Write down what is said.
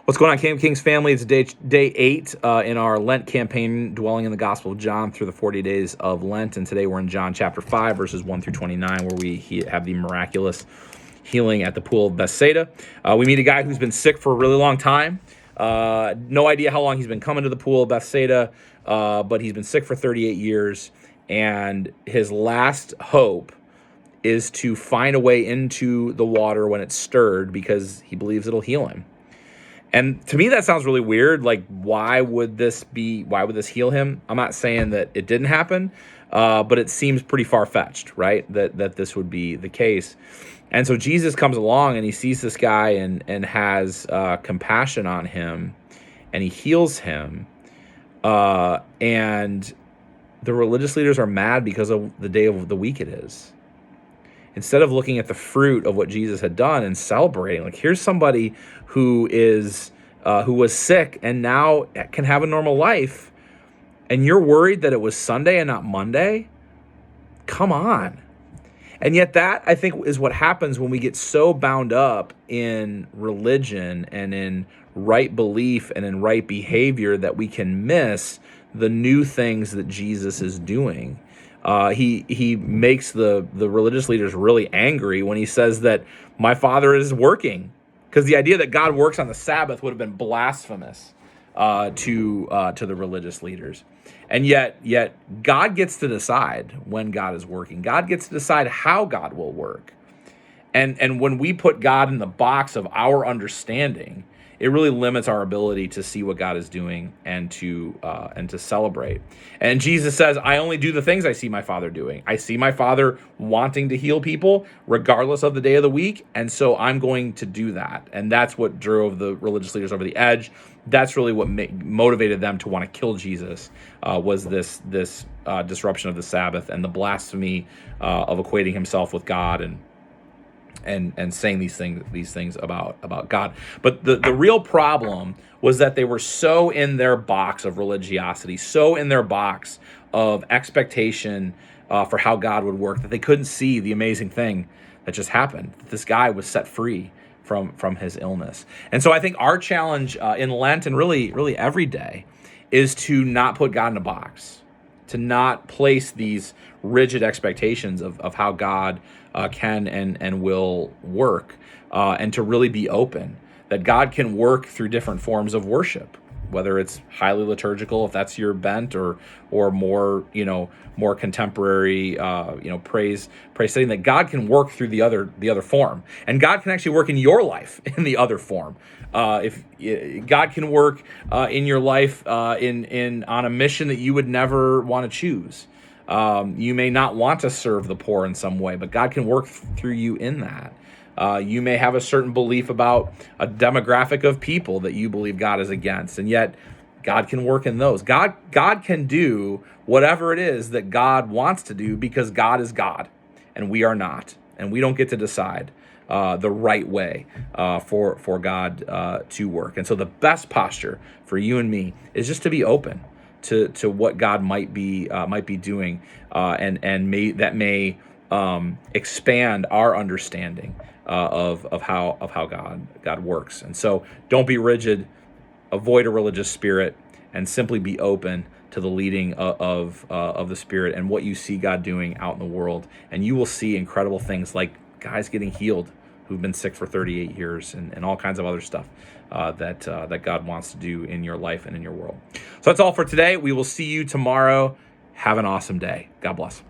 What's going on, King of Kings family? It's day 8 in our Lent campaign, dwelling in the Gospel of John through the 40 days of Lent. And today we're in John chapter 5, verses 1 through 29, where we have the miraculous healing at the pool of Bethsaida. We meet a guy who's been sick for a really long time. No idea how long he's been coming to the pool of Bethsaida, but he's been sick for 38 years. And his last hope is to find a way into the water when it's stirred, because he believes it'll heal him. And to me, that sounds really weird. Like, why would this heal him? I'm not saying that it didn't happen, but it seems pretty far-fetched, right? That this would be the case. And so Jesus comes along and he sees this guy and has compassion on him, and he heals him. And the religious leaders are mad because of the day of the week it is. Instead of looking at the fruit of what Jesus had done and celebrating, like, here's somebody who was sick and now can have a normal life, and you're worried that it was Sunday and not Monday? Come on. And yet that, I think, is what happens when we get so bound up in religion and in right belief and in right behavior that we can miss the new things that Jesus is doing. He makes the religious leaders really angry when he says that my Father is working, because the idea that God works on the Sabbath would have been blasphemous to the religious leaders. And yet God gets to decide when God is working. God gets to decide how God will work. And when we put God in the box of our understanding, it really limits our ability to see what God is doing and to celebrate. And Jesus says, I only do the things I see my Father doing. I see my Father wanting to heal people regardless of the day of the week, and so I'm going to do that. And that's what drove the religious leaders over the edge. That's really what motivated them to want to kill Jesus, was this disruption of the Sabbath and the blasphemy of equating himself with God and saying these things about God. But the real problem was that they were so in their box of religiosity, so in their box of expectation for how God would work, that they couldn't see the amazing thing that just happened. This guy was set free from his illness. And so I think our challenge in Lent, and really every day, is to not put God in a box, to not place these rigid expectations of how God can and will work, and to really be open that God can work through different forms of worship, whether it's highly liturgical, if that's your bent, or more contemporary praise setting, that God can work through the other form, and God can actually work in your life in the other form. If God can work in your life in on a mission that you would never want to choose. You may not want to serve the poor in some way, but God can work through you in that. You may have a certain belief about a demographic of people that you believe God is against, and yet God can work in those. God can do whatever it is that God wants to do, because God is God and we are not, and we don't get to decide the right way for God to work. And so the best posture for you and me is just to be open to what God might be doing, and may expand our understanding of how God works. And so don't be rigid, avoid a religious spirit, and simply be open to the leading of the Spirit and what you see God doing out in the world. And you will see incredible things, like guys getting healed who've been sick for 38 years, and all kinds of other stuff that God wants to do in your life and in your world. So that's all for today. We will see you tomorrow. Have an awesome day. God bless.